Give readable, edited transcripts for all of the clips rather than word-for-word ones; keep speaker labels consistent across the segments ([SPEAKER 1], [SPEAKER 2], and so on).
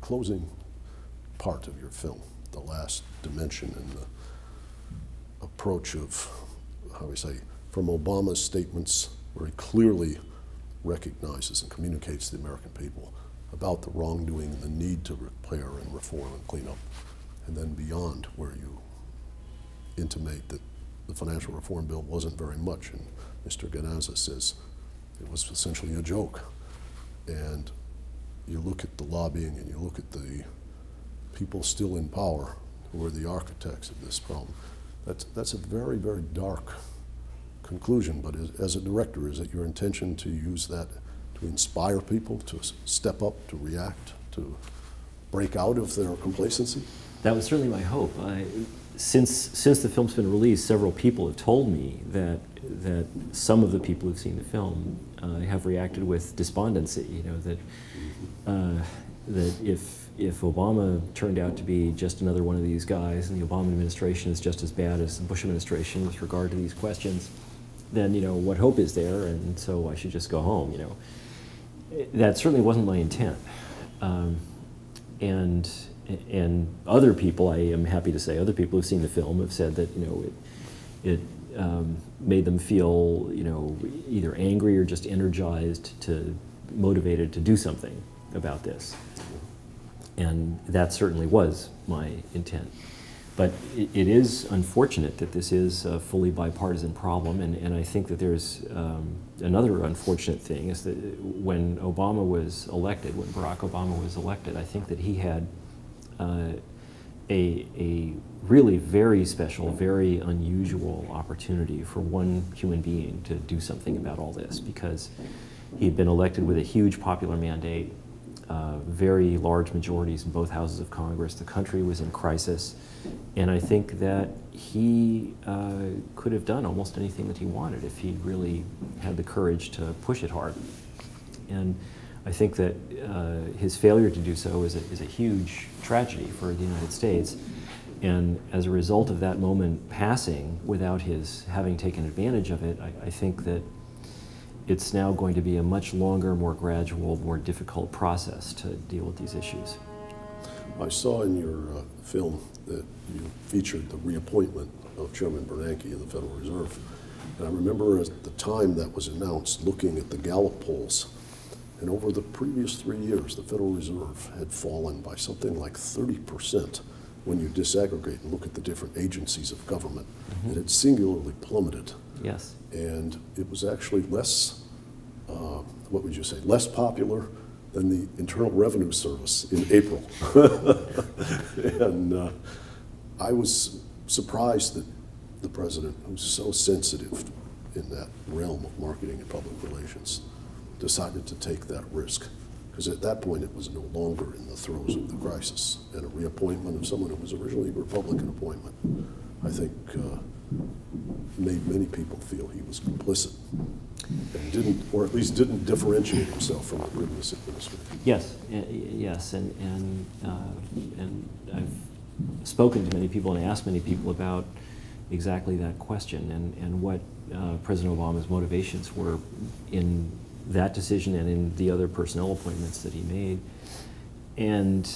[SPEAKER 1] closing part of your film, the last dimension in the approach of, how we say, from Obama's statements where he clearly recognizes and communicates to the American people about the wrongdoing and the need to repair and reform and clean up, and then beyond where you intimate that the financial reform bill wasn't very much, and Mr. Ganazza says it was essentially a joke. And you look at the lobbying and you look at the people still in power who are the architects of this problem. That's a very, very dark conclusion, but as a director, is it your intention to use that to inspire people to step up, to react, to break out of their complacency?
[SPEAKER 2] That was certainly my hope. Since the film's been released, several people have told me that some of the people who've seen the film have reacted with despondency. You know, that if Obama turned out to be just another one of these guys, and the Obama administration is just as bad as the Bush administration with regard to these questions, then, you know, what hope is there? And so I should just go home. You know, that certainly wasn't my intent. And other people, I am happy to say, other people who've seen the film have said that, you know, it made them feel, you know, either angry or just energized, motivated to do something about this. And that certainly was my intent. But it is unfortunate that this is a fully bipartisan problem, and I think that there's another unfortunate thing is that when Obama was elected, when Barack Obama was elected, I think that he had a really very special, very unusual opportunity for one human being to do something about all this, because he'd been elected with a huge popular mandate, very large majorities in both houses of Congress. The country was in crisis, and I think that he could have done almost anything that he wanted if he really had the courage to push it hard. And I think that his failure to do so is a huge tragedy for the United States. And as a result of that moment passing without his having taken advantage of it, I think that it's now going to be a much longer, more gradual, more difficult process to deal with these issues.
[SPEAKER 1] I saw in your film that you featured the reappointment of Chairman Bernanke of the Federal Reserve. And I remember at the time that was announced, looking at the Gallup polls, and over the previous 3 years, the Federal Reserve had fallen by something like 30% when you disaggregate and look at the different agencies of government. Mm-hmm. It had singularly plummeted.
[SPEAKER 2] Yes.
[SPEAKER 1] And it was actually less, what would you say, less popular than the Internal Revenue Service in April. And I was surprised that the president, who's so sensitive in that realm of marketing and public relations, decided to take that risk. Because at that point, it was no longer in the throes of the crisis. And a reappointment of someone who was originally a Republican appointment, I think, made many people feel he was complicit and didn't, or at least didn't differentiate himself from the previous administration.
[SPEAKER 2] Yes, yes, and I've spoken to many people and asked many people about exactly that question and what President Obama's motivations were in that decision and in the other personnel appointments that he made. And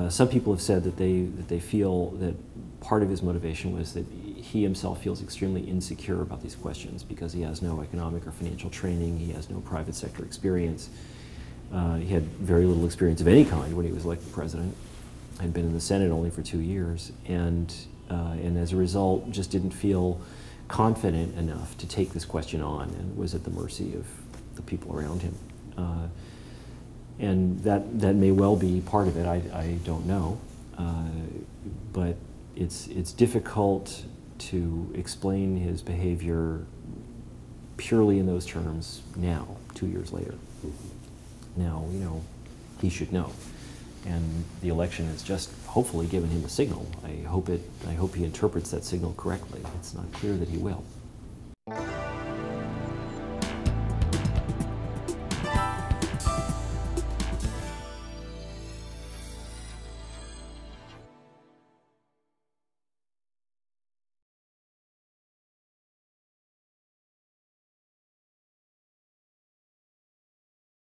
[SPEAKER 2] some people have said that they feel that part of his motivation was that he himself feels extremely insecure about these questions because he has no economic or financial training, he has no private sector experience. He had very little experience of any kind when he was elected president, had been in the Senate only for 2 years, and as a result just didn't feel confident enough to take this question on and was at the mercy of the people around him. And that may well be part of it, I don't know. But it's difficult to explain his behavior purely in those terms now, 2 years later. Now, you know, he should know. And the election has just hopefully given him a signal. I hope he interprets that signal correctly. It's not clear that he will.